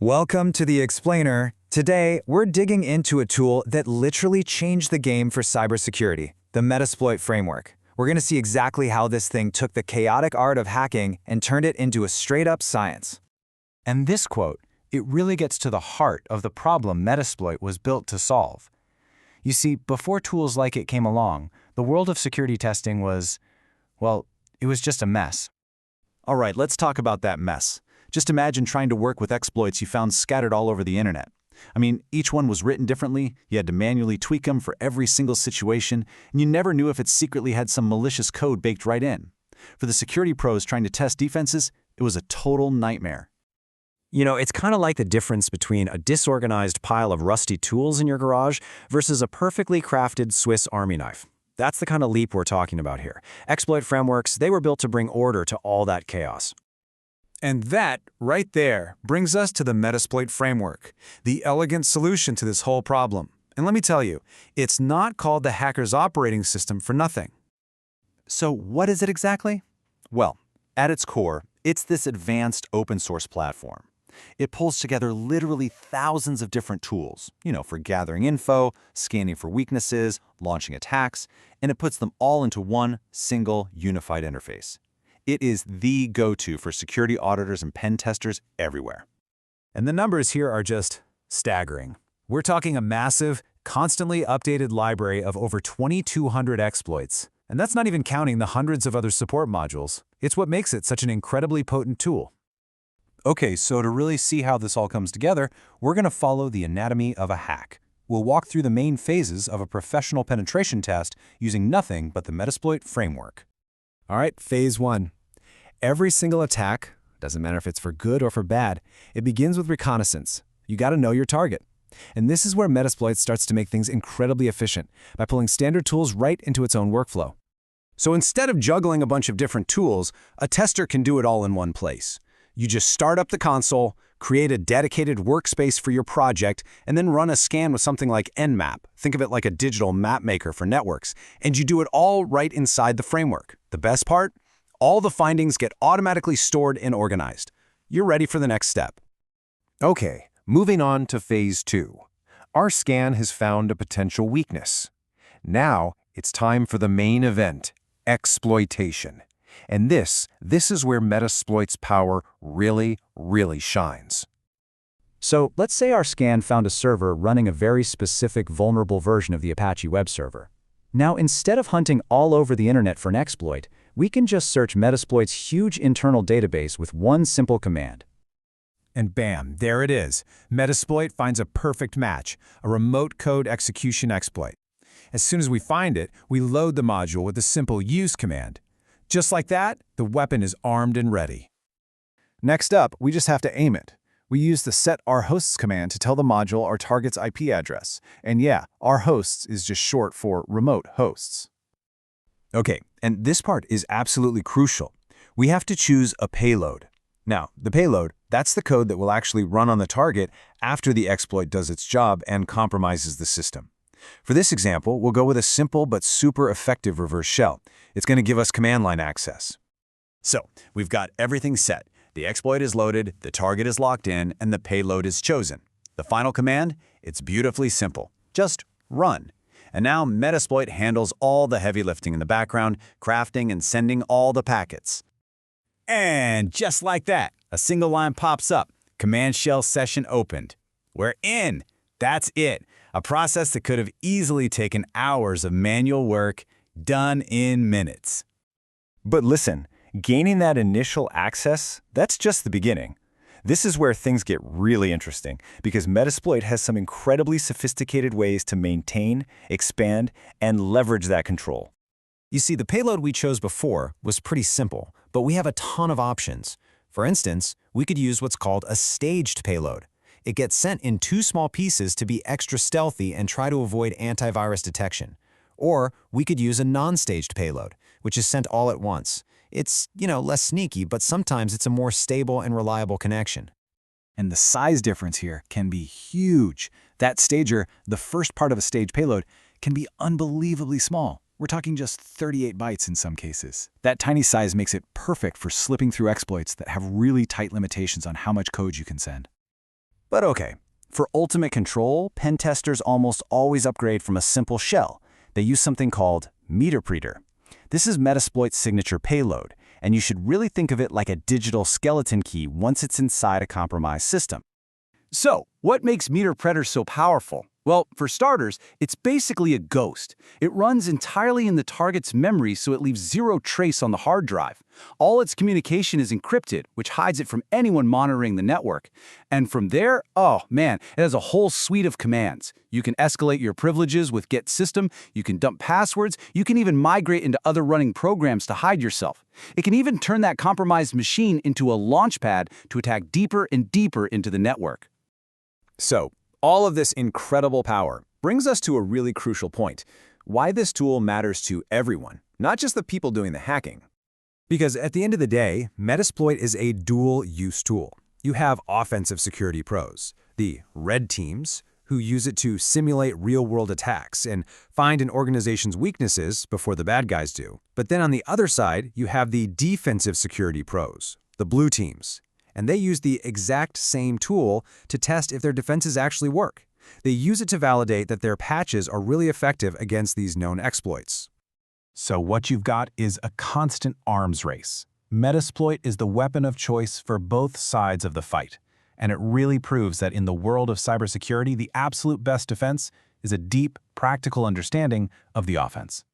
Welcome to The Explainer. Today, we're digging into a tool that literally changed the game for cybersecurity, the Metasploit framework. We're going to see exactly how this thing took the chaotic art of hacking and turned it into a straight-up science. And this quote, it really gets to the heart of the problem Metasploit was built to solve. You see, before tools like it came along, the world of security testing was, well, it was just a mess. All right, let's talk about that mess. Just imagine trying to work with exploits you found scattered all over the internet. I mean, each one was written differently, you had to manually tweak them for every single situation, and you never knew if it secretly had some malicious code baked right in. For the security pros trying to test defenses, it was a total nightmare. You know, it's kind of like the difference between a disorganized pile of rusty tools in your garage versus a perfectly crafted Swiss Army knife. That's the kind of leap we're talking about here. Exploit frameworks, they were built to bring order to all that chaos. And that, right there, brings us to the Metasploit framework, the elegant solution to this whole problem. And let me tell you, it's not called the hacker's operating system for nothing. So what is it exactly? Well, at its core, it's this advanced open source platform. It pulls together literally thousands of different tools, for gathering info, scanning for weaknesses, launching attacks, and it puts them all into one single unified interface. It is the go-to for security auditors and pen testers everywhere. And the numbers here are just staggering. We're talking a massive, constantly updated library of over 2,200 exploits. And that's not even counting the hundreds of other support modules. It's what makes it such an incredibly potent tool. Okay, so to really see how this all comes together, we're going to follow the anatomy of a hack. We'll walk through the main phases of a professional penetration test using nothing but the Metasploit framework. All right, phase one. Every single attack, doesn't matter if it's for good or for bad, it begins with reconnaissance. You got to know your target. And this is where Metasploit starts to make things incredibly efficient by pulling standard tools right into its own workflow. So instead of juggling a bunch of different tools, a tester can do it all in one place. You just start up the console, create a dedicated workspace for your project, and then run a scan with something like Nmap. Think of it like a digital map maker for networks. And you do it all right inside the framework. The best part? All the findings get automatically stored and organized. You're ready for the next step. Okay, moving on to phase two. Our scan has found a potential weakness. Now, it's time for the main event, exploitation. And this is where Metasploit's power really shines. So let's say our scan found a server running a very specific vulnerable version of the Apache web server. Now, instead of hunting all over the internet for an exploit, we can just search Metasploit's huge internal database with one simple command. And bam, there it is. Metasploit finds a perfect match, a remote code execution exploit. As soon as we find it, we load the module with a simple use command. Just like that, the weapon is armed and ready. Next up, we just have to aim it. We use the set our hosts command to tell the module our target's IP address. And yeah, our hosts is just short for remote hosts. Okay, and this part is absolutely crucial. We have to choose a payload. Now, the payload, that's the code that will actually run on the target after the exploit does its job and compromises the system. For this example, we'll go with a simple but super effective reverse shell. It's going to give us command line access. So, we've got everything set. The exploit is loaded, the target is locked in, and the payload is chosen. The final command? It's beautifully simple. Just run. And now Metasploit handles all the heavy lifting in the background, crafting and sending all the packets. And just like that, a single line pops up. Command shell session opened. We're in. That's it. A process that could have easily taken hours of manual work, done in minutes. But listen, gaining that initial access, that's just the beginning. This is where things get really interesting because Metasploit has some incredibly sophisticated ways to maintain, expand, and leverage that control. You see, the payload we chose before was pretty simple, but we have a ton of options. For instance, we could use what's called a staged payload. It gets sent in two small pieces to be extra stealthy and try to avoid antivirus detection. Or we could use a non-staged payload, which is sent all at once. It's, less sneaky, but sometimes it's a more stable and reliable connection. And the size difference here can be huge. That stager, the first part of a staged payload, can be unbelievably small. We're talking just 38 bytes in some cases. That tiny size makes it perfect for slipping through exploits that have really tight limitations on how much code you can send. But okay, for ultimate control, pen testers almost always upgrade from a simple shell. They use something called Metasploit. This is Metasploit's signature payload, and you should really think of it like a digital skeleton key once it's inside a compromised system. So, what makes Metasploit so powerful? Well, for starters, it's basically a ghost. It runs entirely in the target's memory, so it leaves zero trace on the hard drive. All its communication is encrypted, which hides it from anyone monitoring the network. And from there, oh man, it has a whole suite of commands. You can escalate your privileges with get system, you can dump passwords, you can even migrate into other running programs to hide yourself. It can even turn that compromised machine into a launchpad to attack deeper and deeper into the network. So, all of this incredible power brings us to a really crucial point: why this tool matters to everyone, not just the people doing the hacking. Because at the end of the day, Metasploit is a dual-use tool. You have offensive security pros, the red teams, who use it to simulate real-world attacks and find an organization's weaknesses before the bad guys do. But then on the other side, you have the defensive security pros, the blue teams. And they use the exact same tool to test if their defenses actually work. They use it to validate that their patches are really effective against these known exploits. So what you've got is a constant arms race. Metasploit is the weapon of choice for both sides of the fight. And it really proves that in the world of cybersecurity, the absolute best defense is a deep, practical understanding of the offense.